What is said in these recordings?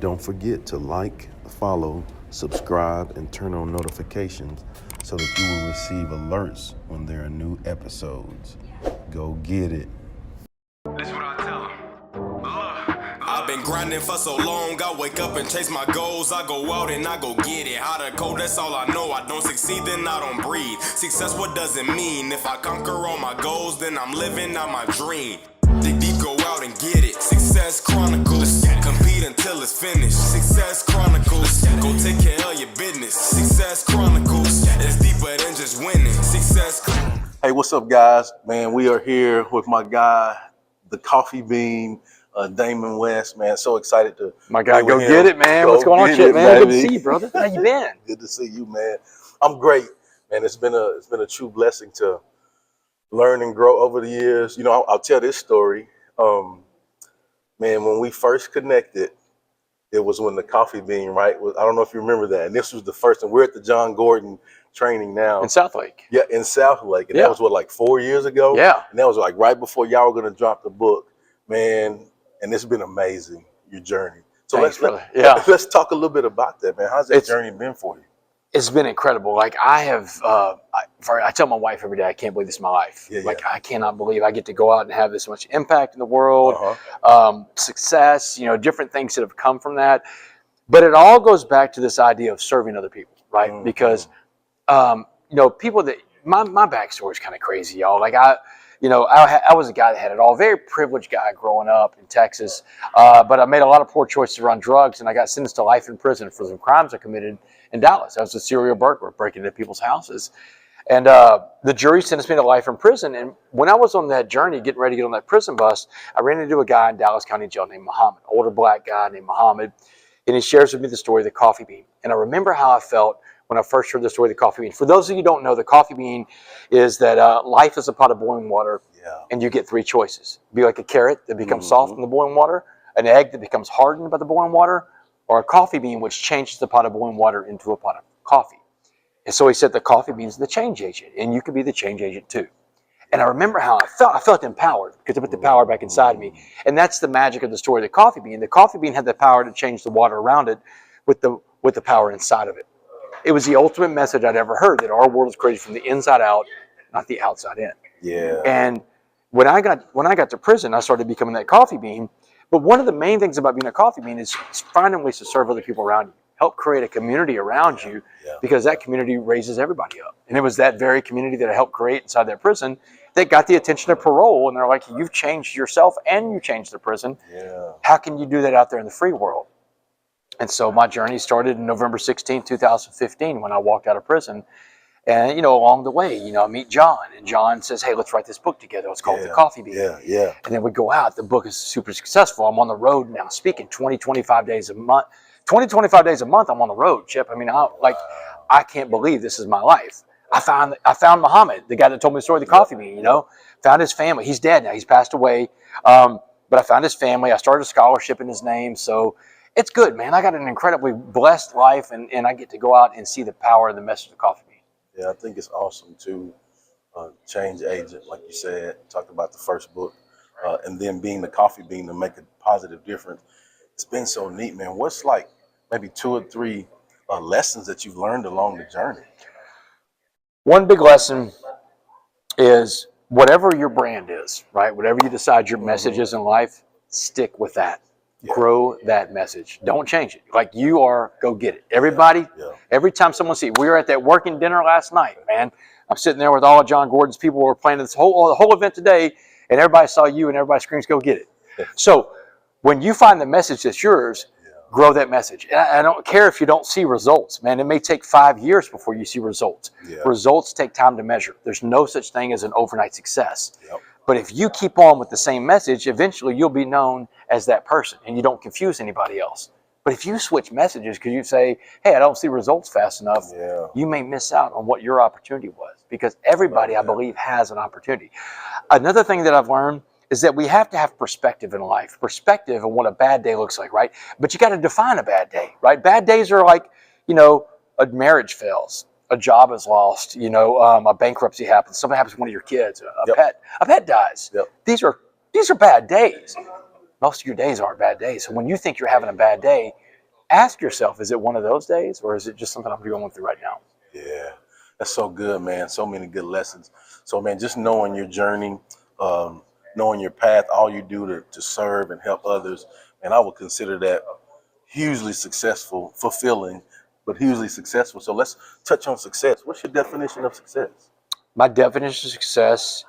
Don't forget to like, follow, subscribe, and turn on notifications so that you will receive alerts when there are new episodes. Go get it. That's what I tell them. I've been grinding for so long, I wake up and chase my goals. I go out and I go get it. How to code, that's all I know. I don't succeed, then I don't breathe. Success, what does it mean? If I conquer all my goals, then I'm living out my dream. Dig deep, go out and get it. Success Chronicles. Compete until it's finished. Success Chronicles. Go take care of your business. Success Chronicles. It's deeper than just winning. Success Chronicles. Hey, what's up, guys? Man, we are here with my guy, the Coffee Bean, Damon West. Man, so excited to My guy, go him. get it, man. Go What's going on, get shit, it, man? Good to baby. see you, brother. How you been? Good to see you, man. I'm great, man. It's been a true blessing to learn and grow over the years. You know, I'll tell this story. Man, when we first connected, it was when the Coffee Bean, right? I don't know if you remember that. And this was the first, and we're at the John Gordon training now. In South Lake. Yeah, in South Lake. And Yeah. that was what, like 4 years ago? Yeah. And that was like right before y'all were gonna drop the book, man. And it's been amazing, your journey. So Thanks, let's brother. let's talk a little bit about that, man. How's that journey been for you? It's been incredible. Like I have, I tell my wife every day, I can't believe this is my life. Yeah, like yeah. I cannot believe I get to go out and have this much impact in the world, success, different things that have come from that. But it all goes back to this idea of serving other people, right? Mm-hmm. Because, people that, my backstory is kind of crazy, y'all. Like I was a guy that had it all, very privileged guy growing up in Texas, but I made a lot of poor choices around drugs, and I got sentenced to life in prison for some crimes I committed in Dallas. I was a serial burglar, breaking into people's houses. And the jury sentenced me to life in prison. And when I was on that journey, getting ready to get on that prison bus, I ran into a guy in Dallas County Jail named Muhammad, older black guy named Muhammad. And he shares with me the story of the coffee bean. And I remember how I felt when I first heard the story of the coffee bean. For those of you who don't know, the coffee bean is that life is a pot of boiling water, and you get three choices. Be like a carrot that becomes soft in the boiling water, an egg that becomes hardened by the boiling water, or a coffee bean which changes the pot of boiling water into a pot of coffee. And so he said the coffee bean is the change agent, and you could be the change agent too. And I remember how I felt. I felt empowered because I put the power back inside me. And that's the magic of the story of the coffee bean. The coffee bean had the power to change the water around it with the power inside of it. It was the ultimate message I'd ever heard, that our world is created from the inside out, not the outside in. Yeah. And when I got to prison, I started becoming that coffee bean. But one of the main things about being a coffee bean is finding ways to serve other people around you. Help create a community around you, because that community raises everybody up. And it was that very community that I helped create inside that prison that got the attention of parole. And they're like, you've changed yourself and you changed the prison. Yeah. How can you do that out there in the free world? And so my journey started in November 16, 2015, when I walked out of prison. And, along the way, I meet John, and John says, hey, let's write this book together. It's called The Coffee Bean. Yeah. And then we go out. The book is super successful. I'm on the road now speaking 25 days a month. 25 days a month I'm on the road, Chip. I mean, I can't believe this is my life. I found Muhammad, the guy that told me the story of the coffee bean, found his family. He's dead now. He's passed away. But I found his family. I started a scholarship in his name. So it's good, man. I got an incredibly blessed life, and I get to go out and see the power of the message of the coffee bean. Yeah, I think it's awesome to change agent, like you said, talk about the first book, and then being the coffee bean to make a positive difference. It's been so neat, man. What's like maybe 2 or 3 lessons that you've learned along the journey? One big lesson is whatever your brand is, right? Whatever you decide your message is in life, stick with that. Yeah. Grow that message. Don't change it. Like you are, go get it. Everybody, every time someone sees, we were at that working dinner last night, man. I'm sitting there with all of John Gordon's people. We're planning the whole event today, and everybody saw you, and everybody screams, go get it. So when you find the message that's yours, grow that message. And I don't care if you don't see results, man. It may take 5 years before you see results. Yeah. Results take time to measure. There's no such thing as an overnight success. Yep. But if you keep on with the same message, eventually you'll be known as that person, and you don't confuse anybody else. But if you switch messages because you say, hey, I don't see results fast enough, you may miss out on what your opportunity was, because everybody, I believe, has an opportunity. Another thing that I've learned is that we have to have perspective in life, perspective on what a bad day looks like, right? But you got to define a bad day, right? Bad days are like, a marriage fails, a job is lost, a bankruptcy happens, something happens to one of your kids, a pet dies. Yep. These are bad days. Most of your days aren't bad days. So when you think you're having a bad day, ask yourself, is it one of those days, or is it just something I'm going through right now? Yeah, that's so good, man. So many good lessons. So, man, just knowing your journey, knowing your path, all you do to serve and help others, and I would consider that hugely successful, fulfilling, but hugely successful. So let's touch on success. What's your definition of success? My definition of success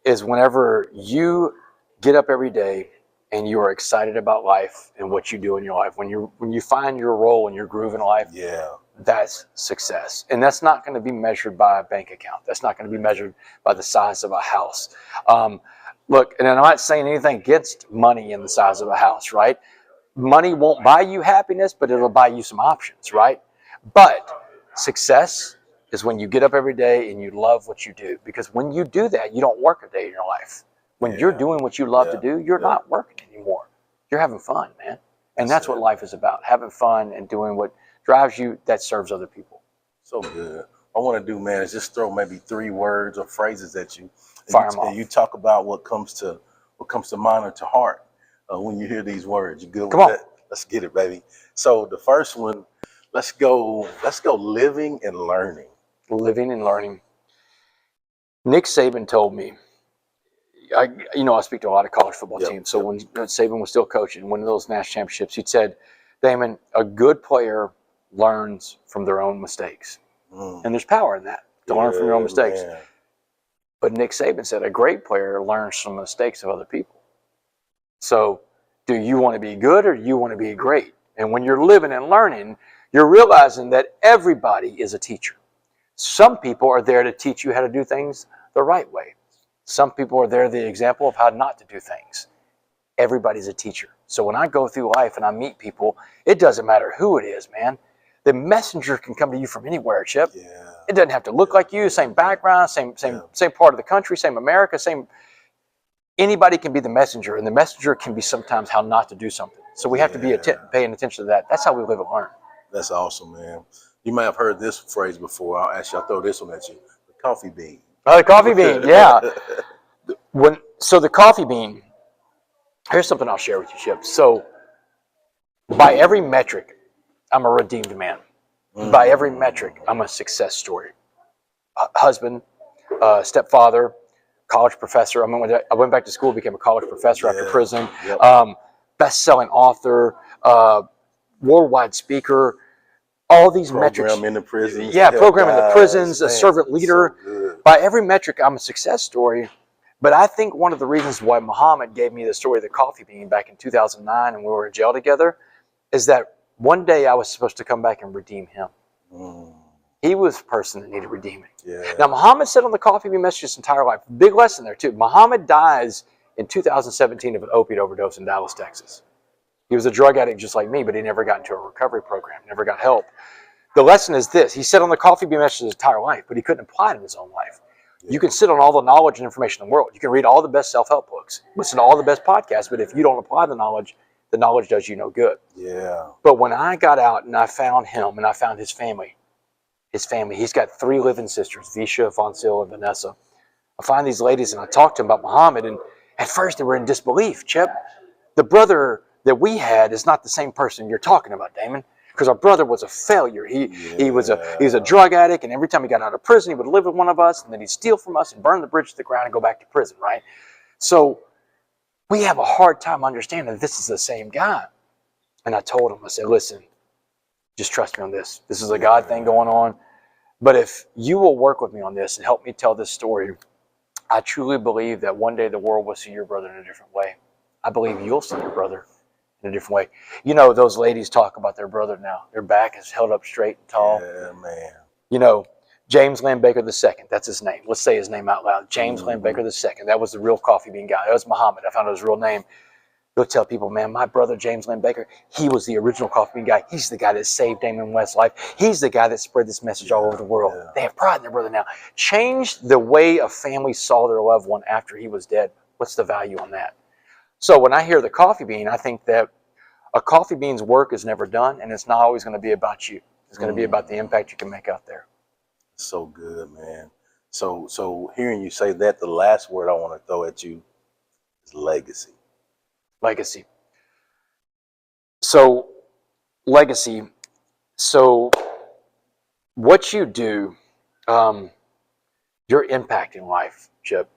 is whenever you get up every day and you are excited about life and what you do in your life. When you find your role and your groove in life, Yeah. that's success. And that's not going to be measured by a bank account. That's not going to be measured by the size of a house. Look, and I'm not saying anything against money and the size of a house, right? Money won't buy you happiness, but it'll buy you some options, right? But success is when you get up every day and you love what you do. Because when you do that, you don't work a day in your life. When you're doing what you love to do, you're not working anymore. You're having fun, man. And that's what life is about, having fun and doing what drives you that serves other people. So good. I want to do, man, is just throw maybe 3 words or phrases at you. Fire 'em off. And you talk about what comes to mind or to heart when you hear these words. You good with Come on. that? Let's get it, baby. So the first one, let's go living and learning. Living and learning. Nick Saban told me, I speak to a lot of college football teams. So when Saban was still coaching, winning those national championships, he said, Damon, a good player learns from their own mistakes. And there's power in that, to learn from your own mistakes. Man. But Nick Saban said a great player learns from the mistakes of other people. So do you want to be good or do you want to be great? And when you're living and learning, you're realizing that everybody is a teacher. Some people are there to teach you how to do things the right way. Some people are there the example of how not to do things. Everybody's a teacher. So when I go through life and I meet people, it doesn't matter who it is, man. The messenger can come to you from anywhere, Chip. Yeah. It doesn't have to look like you, same background, same part of the country, same America, same. Anybody can be the messenger, and the messenger can be sometimes how not to do something. So we have to be paying attention to that. That's how we live and learn. That's awesome, man. You might have heard this phrase before. I'll throw this one at you. The coffee bean. Oh, the coffee bean, yeah. So the coffee bean, here's something I'll share with you, Chip. So by every metric, I'm a redeemed man. By every metric, I'm a success story. Husband, stepfather, college professor. I went back to school, became a college professor after prison. Best-selling author, worldwide speaker. All these metrics. Program in the prisons. Yeah, program in the prisons, a servant leader. So by every metric, I'm a success story. But I think one of the reasons why Muhammad gave me the story of the coffee bean back in 2009 and we were in jail together is that one day I was supposed to come back and redeem him. He was the person that needed redeeming. Now, Muhammad said on the coffee bean message his entire life, big lesson there too. Muhammad dies in 2017 of an opiate overdose in Dallas, Texas. He was a drug addict just like me, but he never got into a recovery program, never got help. The lesson is this. He said on the coffee bean message his entire life, but he couldn't apply it in his own life. You can sit on all the knowledge and information in the world. You can read all the best self-help books, listen to all the best podcasts, but if you don't apply the knowledge does you no good. But when I got out and I found him and I found his family, he's got 3 living sisters, Visha, Fonsil, and Vanessa. I find these ladies and I talked to them about Muhammad, and at first they were in disbelief. Chip, the brother that we had is not the same person you're talking about, Damon. Because our brother was a failure. He was a drug addict, and every time he got out of prison, he would live with one of us, and then he'd steal from us and burn the bridge to the ground and go back to prison, right? So we have a hard time understanding that this is the same guy. And I told him, I said, listen, just trust me on this. This is a God thing going on. But if you will work with me on this and help me tell this story, I truly believe that one day the world will see your brother in a different way. I believe you'll see your brother in a different way. You know, those ladies talk about their brother now. Their back is held up straight and tall. Yeah, man. You know, James Lamb Baker II, that's his name. Let's say his name out loud. James Lamb Baker II. That was the real coffee bean guy. That was Muhammad. I found out his real name. He'll tell people, man, my brother James Lamb Baker, he was the original coffee bean guy. He's the guy that saved Damon West's life. He's the guy that spread this message all over the world. They have pride in their brother now. Change the way a family saw their loved one after he was dead. What's the value on that? So when I hear the coffee bean, I think that a coffee bean's work is never done, and it's not always going to be about you. It's going to be about the impact you can make out there. So good, man. So hearing you say that, the last word I want to throw at you is legacy. Legacy. So legacy. So what you do, you're impacting life, Chip.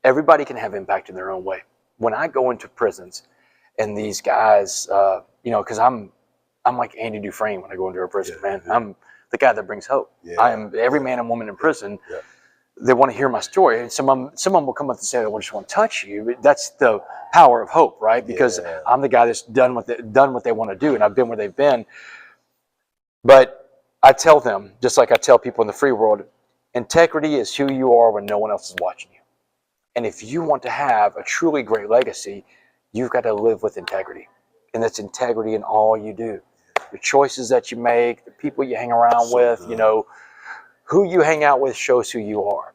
Everybody can have impact in their own way. When I go into prisons and these guys, because I'm like Andy Dufresne when I go into a prison, man. Yeah. I'm the guy that brings hope. Yeah. I am every man and woman in prison. Yeah. They want to hear my story, and some of them will come up and say, "I just want to touch you." That's the power of hope, right? Because I'm the guy that's done what they want to do, and I've been where they've been. But I tell them, just like I tell people in the free world, integrity is who you are when no one else is watching you. And if you want to have a truly great legacy, you've got to live with integrity. And that's integrity in all you do. Your choices that you make, the people you hang around with, who you hang out with shows who you are.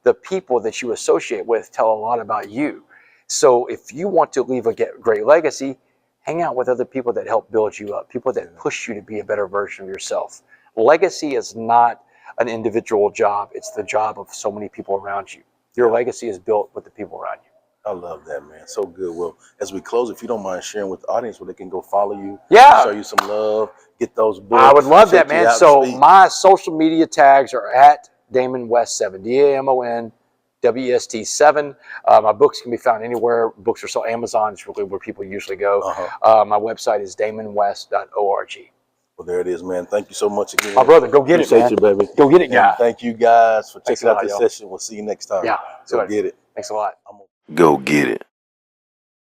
The people that you associate with tell a lot about you. So if you want to leave a great legacy, hang out with other people that help build you up, people that push you to be a better version of yourself. Legacy is not an individual job. It's the job of so many people around you. Your legacy is built with the people around you. I love that, man. So good. Well, as we close, if you don't mind sharing with the audience where they can go follow you, show you some love, get those books. I would love that, man. So my social media tags are at Damon West 7, DAMONWEST7. My books can be found anywhere. Books are sold. Amazon is really where people usually go. My website is damonwest.org. Well, there it is, man. Thank you so much again. My brother, go get it, man. Appreciate you, baby. Go get it, guy. And thank you guys for checking out this session. We'll see you next time. Yeah. Go get it. Thanks a lot. Go get it.